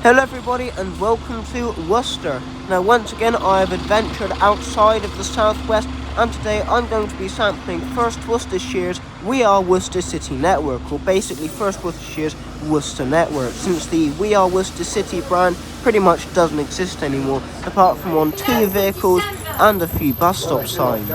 Hello everybody and welcome to Worcester. Now once again I have adventured outside of the southwest, and today I'm going to be sampling First Worcestershire's We Are Worcester City network, or basically First Worcestershire's Worcester network, since the We Are Worcester City brand pretty much doesn't exist anymore, apart from on 2 vehicles and a few bus stop signs.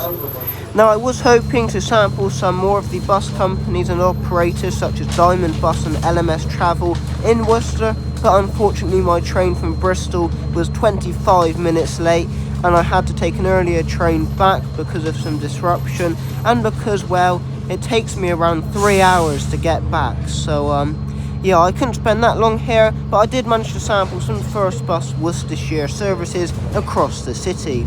Now I was hoping to sample some more of the bus companies and operators such as Diamond Bus and LMS Travel in Worcester, but unfortunately my train from Bristol was 25 minutes late and I had to take an earlier train back because of some disruption, and because, well, it takes me around 3 hours to get back. So yeah, I couldn't spend that long here, but I did manage to sample some First Bus Worcestershire services across the city.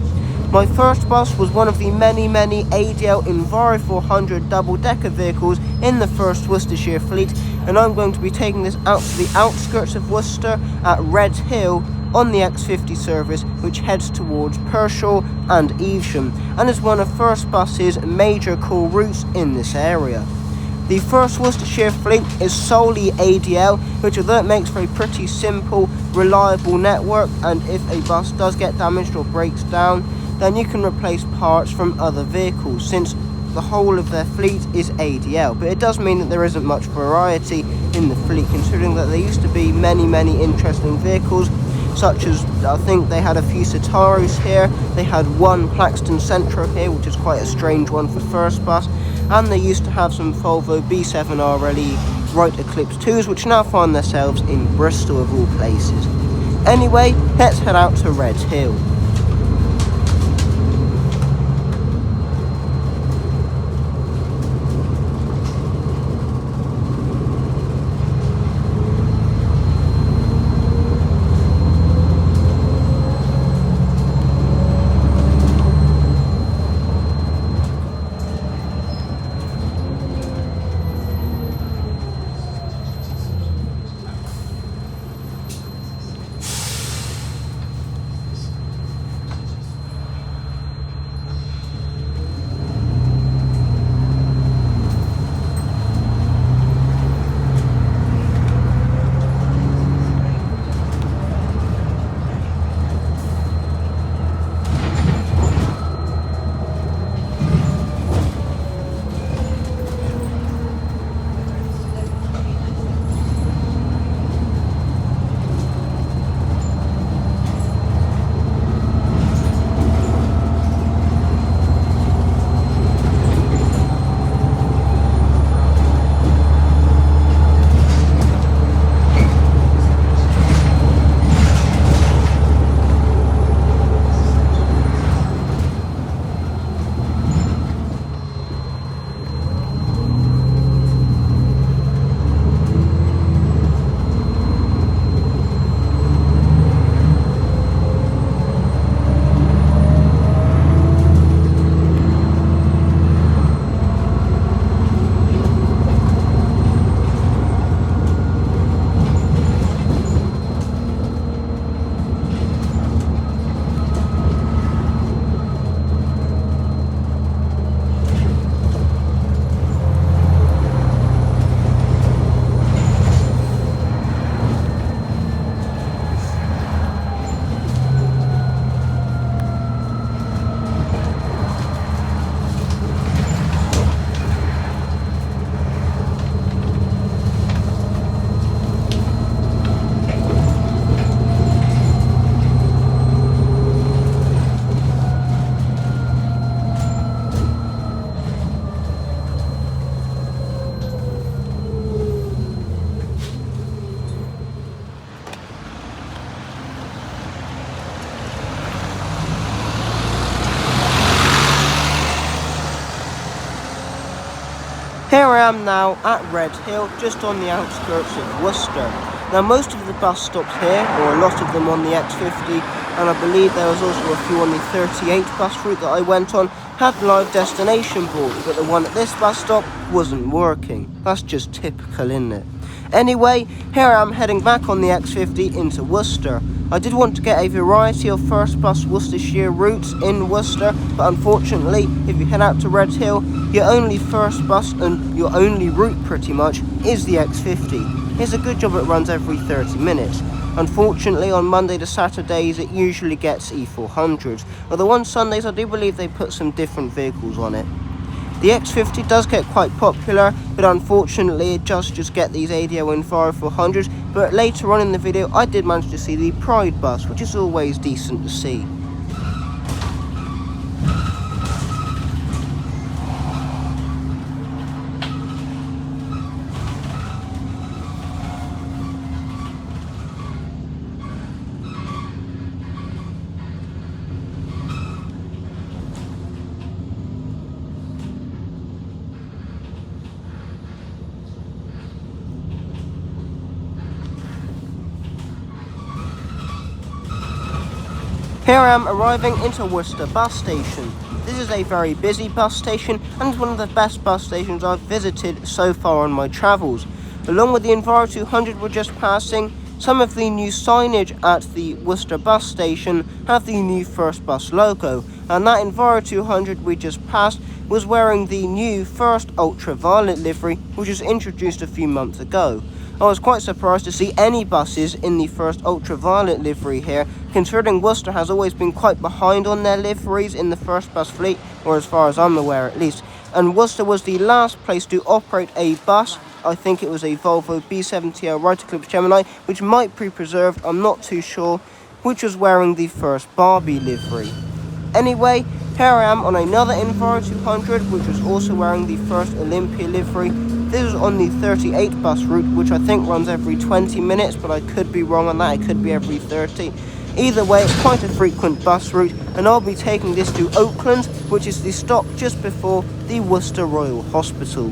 My first bus was one of the many ADL Enviro 400 double-decker vehicles in the First Worcestershire fleet, and I'm going to be taking this out to the outskirts of Worcester at Red Hill on the X50 service, which heads towards Pershore and Evesham, and is one of First Bus's major call routes in this area. The First Worcestershire fleet is solely ADL, which, although it makes for a pretty simple, reliable network, and if a bus does get damaged or breaks down, then you can replace parts from other vehicles, since the whole of their fleet is ADL. But it does mean that there isn't much variety in the fleet, considering that there used to be many interesting vehicles, such as, I think they had a few Citaros here, they had one Plaxton Centro here, which is quite a strange one for First Bus, and they used to have some Volvo B7 RLE Wright Eclipse 2s, which now find themselves in Bristol of all places. Anyway, let's head out to Red Hill. Here I am now at Red Hill, just on the outskirts of Worcester. Now most of the bus stops here, or a lot of them on the X50, and I believe there was also a few on the 38 bus route that I went on, had live destination boards, but the one at this bus stop wasn't working. That's just typical, isn't it? Anyway, here I am heading back on the X50 into Worcester. I did want to get a variety of First Bus Worcestershire routes in Worcester, but unfortunately, if you head out to Red Hill, your only First Bus and your only route pretty much is the X50. It's a good job it runs every 30 minutes. Unfortunately, on Monday to Saturdays, it usually gets E400s, although on Sundays I do believe they put some different vehicles on it. The X50 does get quite popular, but unfortunately it does just get these ADO Enviro 400s, but later on in the video I did manage to see the Pride bus, which is always decent to see. Here I am arriving into Worcester bus station. This is a very busy bus station and it's one of the best bus stations I've visited so far on my travels. Along with the Enviro 200 we're just passing, some of the new signage at the Worcester bus station have the new First Bus logo, and that Enviro 200 we just passed was wearing the new First Ultraviolet livery, which was introduced a few months ago. I was quite surprised to see any buses in the First Ultraviolet livery here, considering Worcester has always been quite behind on their liveries in the First Bus fleet, or as far as I'm aware at least. And Worcester was the last place to operate a bus. I think it was a Volvo B70L Right Eclipse Gemini, which might be preserved, I'm not too sure, which was wearing the First Barbie livery. Anyway, here I am on another Enviro 200, which was also wearing the First Olympia livery. This is on the 38 bus route, which I think runs every 20 minutes, but I could be wrong on that, it could be every 30. Either way, it's quite a frequent bus route, and I'll be taking this to Oakland, which is the stop just before the Worcester Royal Hospital.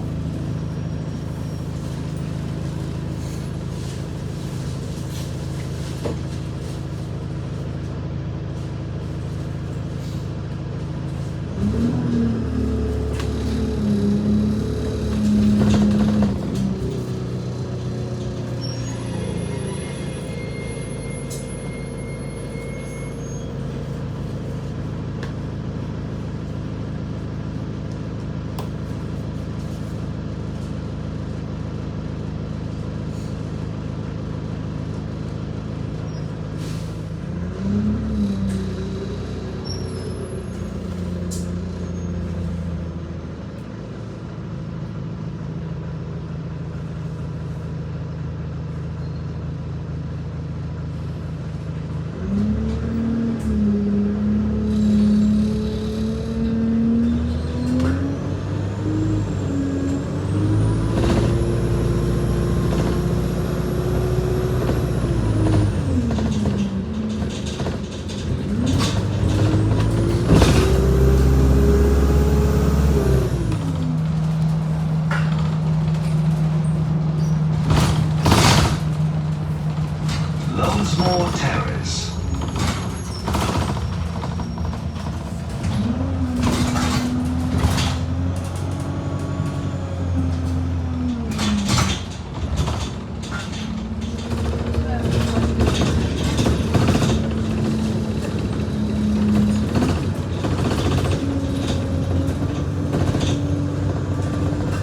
Terrace.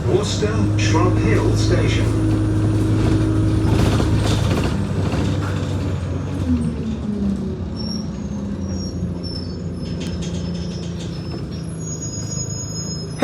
Worcester Shrub Hill Station.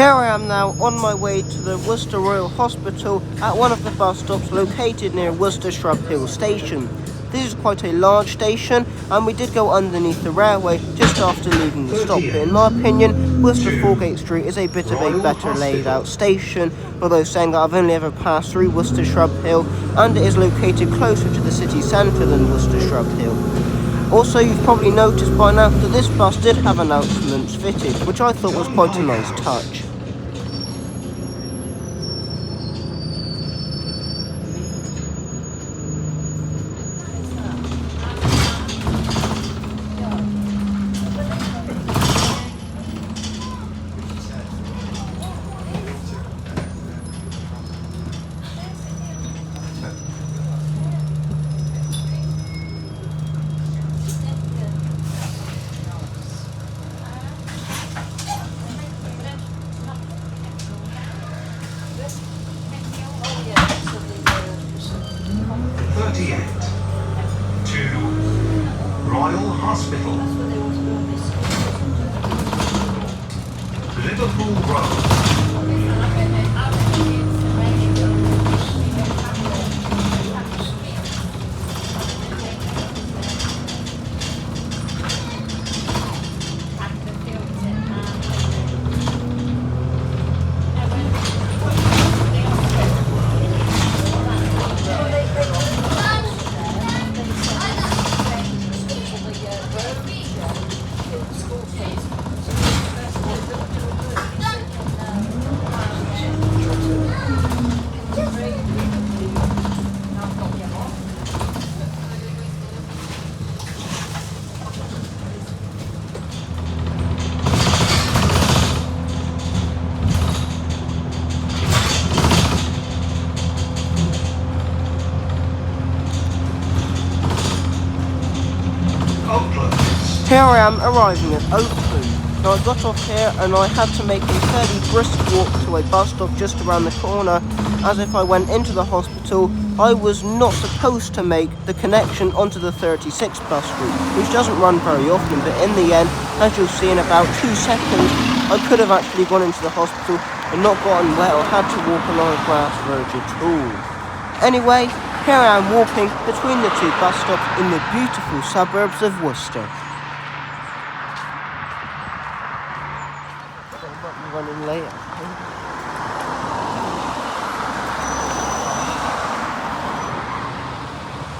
Here I am now on my way to the Worcester Royal Hospital at one of the bus stops located near Worcester Shrub Hill Station. This is quite a large station, and we did go underneath the railway just after leaving the stop. But in my opinion, Worcester Foregate Street is a bit of a better laid out station, although saying that I've only ever passed through Worcester Shrub Hill, and it is located closer to the city centre than Worcester Shrub Hill. Also, you've probably noticed by now that this bus did have announcements fitted, which I thought was quite a nice touch. Royal Hospital. Liverpool Road. Here I am arriving at Oakland. Now I got off here and I had to make a fairly brisk walk to a bus stop just around the corner, as if I went into the hospital I was not supposed to make the connection onto the 36 bus route, which doesn't run very often, but in the end, as you'll see in about 2 seconds, I could have actually gone into the hospital and not gotten wet or had to walk along a grass verge at all. Anyway, here I am walking between the 2 bus stops in the beautiful suburbs of Worcester. Running late.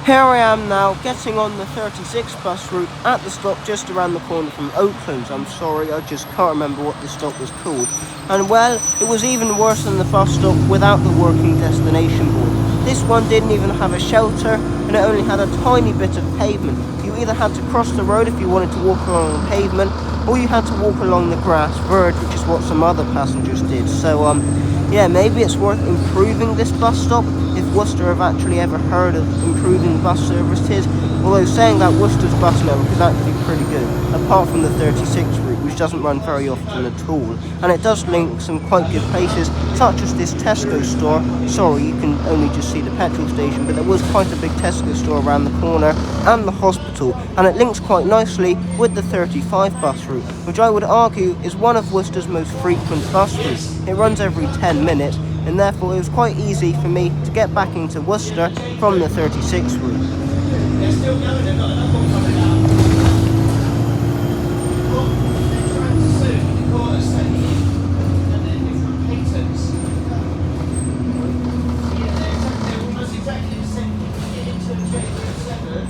Here I am now, getting on the 36 bus route at the stop just around the corner from Oakland's. I'm sorry, I just can't remember what the stop was called. And well, it was even worse than the bus stop without the working destination board. This one didn't even have a shelter, and it only had a tiny bit of pavement. You either had to cross the road if you wanted to walk along the pavement, or you had to walk along the grass verge, which is what some other passengers did. So, yeah, maybe it's worth improving this bus stop, if Worcester have actually ever heard of improving bus services. Although saying that, Worcester's bus network is actually pretty good, apart from the 36 route, which doesn't run very often at all. And it does link some quite good places, such as this Tesco store. Sorry, you can only just see the petrol station, but there was quite a big Tesco store around the corner, and the hospital, and it links quite nicely with the 35 bus route, which I would argue is one of Worcester's most frequent bus routes. It runs every 10 minutes, and therefore it was quite easy for me to get back into Worcester from the 36 route. They're still going, they've got another one coming out. They're trying to sue the court estate and they're different patents. Yeah, they're almost exactly the same. You can get into a J37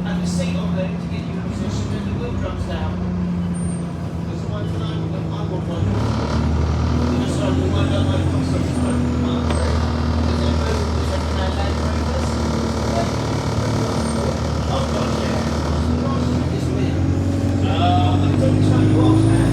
and the seat on there to get you in a position and the wheel drums down. There's one for I want one. You just started to wind up my cost of the month. There's a move with second-hand Land Rovers. Oh God, yeah. It's weird. I don't tell you off, man.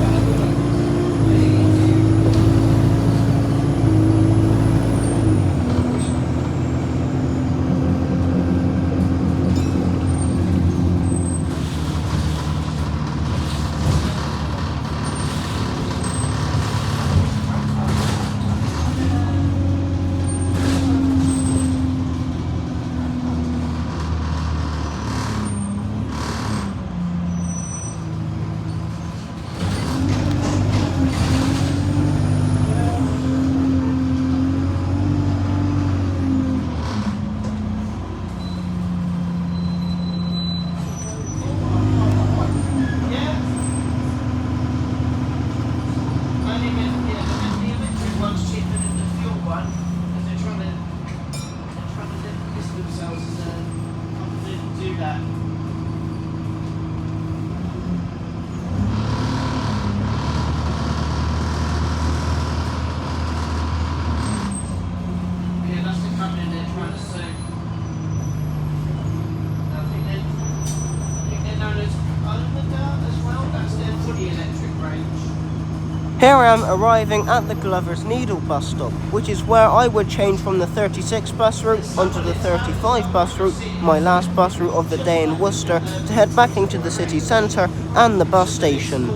Here I am arriving at the Glover's Needle bus stop, which is where I would change from the 36 bus route onto the 35 bus route, my last bus route of the day in Worcester, to head back into the city centre and the bus station.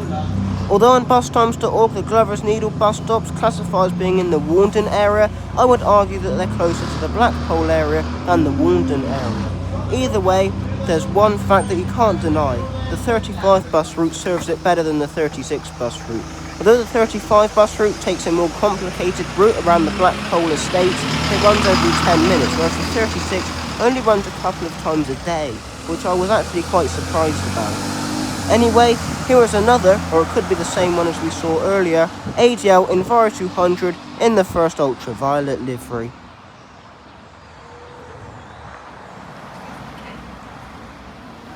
Although on bustimes.org the Glover's Needle bus stops classify as being in the Warndon area, I would argue that they're closer to the Blackpool area than the Warndon area. Either way, there's one fact that you can't deny. The 35 bus route serves it better than the 36 bus route. Although the 35 bus route takes a more complicated route around the Blackpool estate, it runs every 10 minutes, whereas the 36 only runs a couple of times a day, which I was actually quite surprised about. Anyway, here is another, or it could be the same one as we saw earlier, ADL Enviro 200 in the first ultraviolet livery.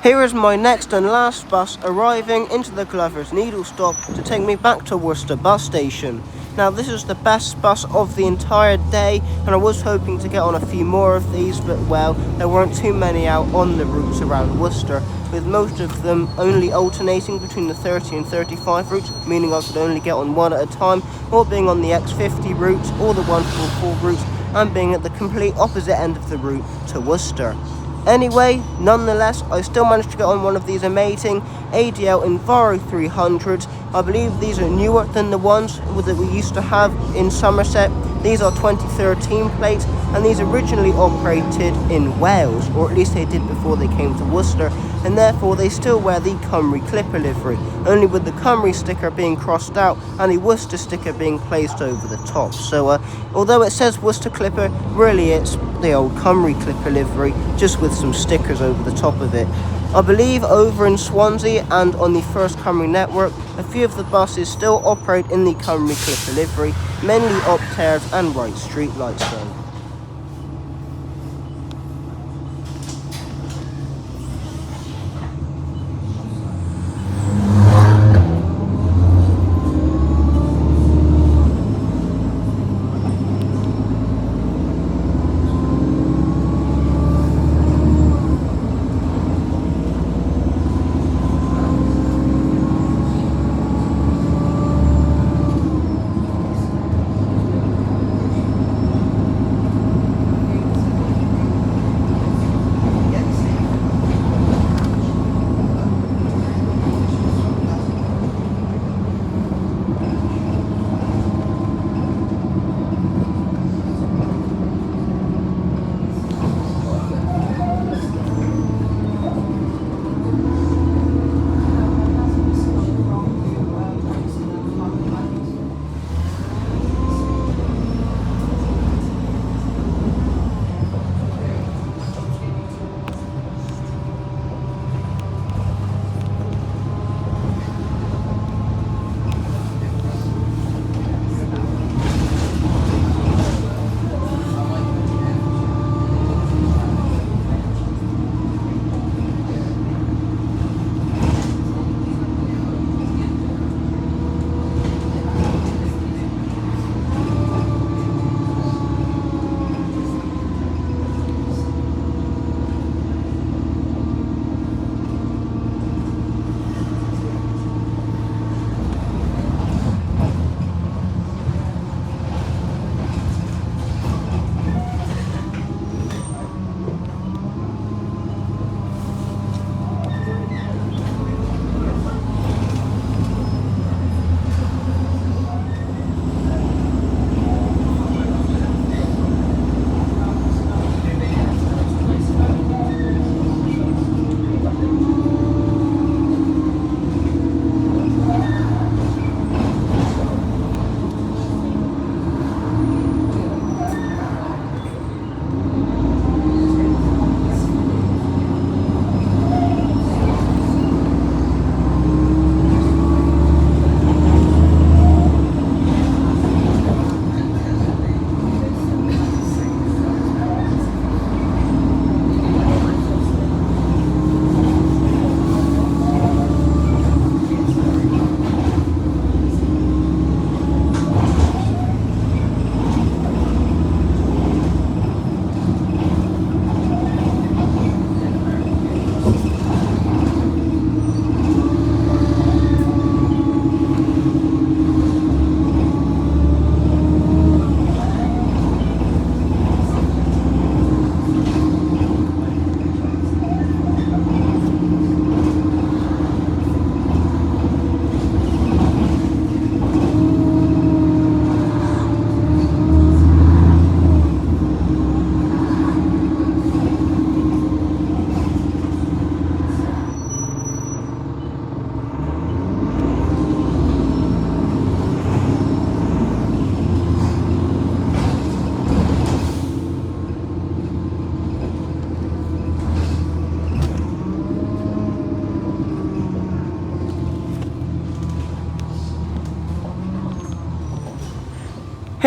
Here is my next and last bus arriving into the Glover's Needle stop to take me back to Worcester bus station. Now this is the best bus of the entire day, and I was hoping to get on a few more of these, but well, there weren't too many out on the routes around Worcester, with most of them only alternating between the 30 and 35 routes, meaning I could only get on one at a time, or being on the X50 routes or the 144 routes, and being at the complete opposite end of the route to Worcester. Anyway, nonetheless, I still managed to get on one of these amazing ADL Enviro 300s. I believe these are newer than the ones that we used to have in Somerset. These are 2013 plates, and these originally operated in Wales, or at least they did before they came to Worcester, and therefore they still wear the Cymru Clipper livery, only with the Cymru sticker being crossed out and the Worcester sticker being placed over the top. So although it says Worcester Clipper, really it's the old Cymru Clipper livery, just with some stickers over the top of it. I believe over in Swansea and on the First Cymru network, a few of the buses still operate in the Cymru Clipper livery, mainly Optairs and Wright streetlights though.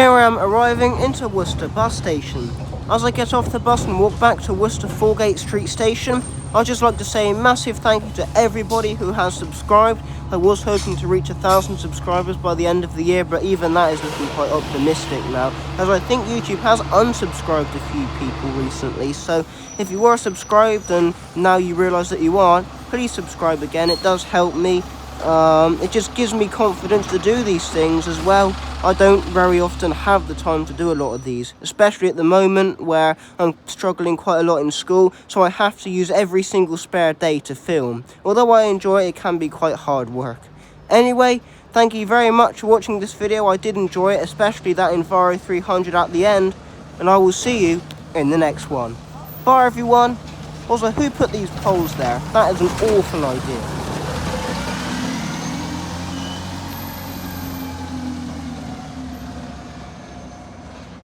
Here I am arriving into Worcester bus station. As I get off the bus and walk back to Worcester Foregate Street Station, I'd just like to say a massive thank you to everybody who has subscribed. I was hoping to reach 1,000 subscribers by the end of the year, but even that is looking quite optimistic now, as I think YouTube has unsubscribed a few people recently. So if you were subscribed and now you realise that you aren't, please subscribe again. It does help me. It just gives me confidence to do these things as well. I don't very often have the time to do a lot of these, especially at the moment where I'm struggling quite a lot in school, so I have to use every single spare day to film. Although I enjoy it, it can be quite hard work. Anyway, thank you very much for watching this video. I did enjoy it, especially that Enviro 300 at the end, and I will see you in the next one. Bye everyone. Also, who put these poles there? That is an awful idea.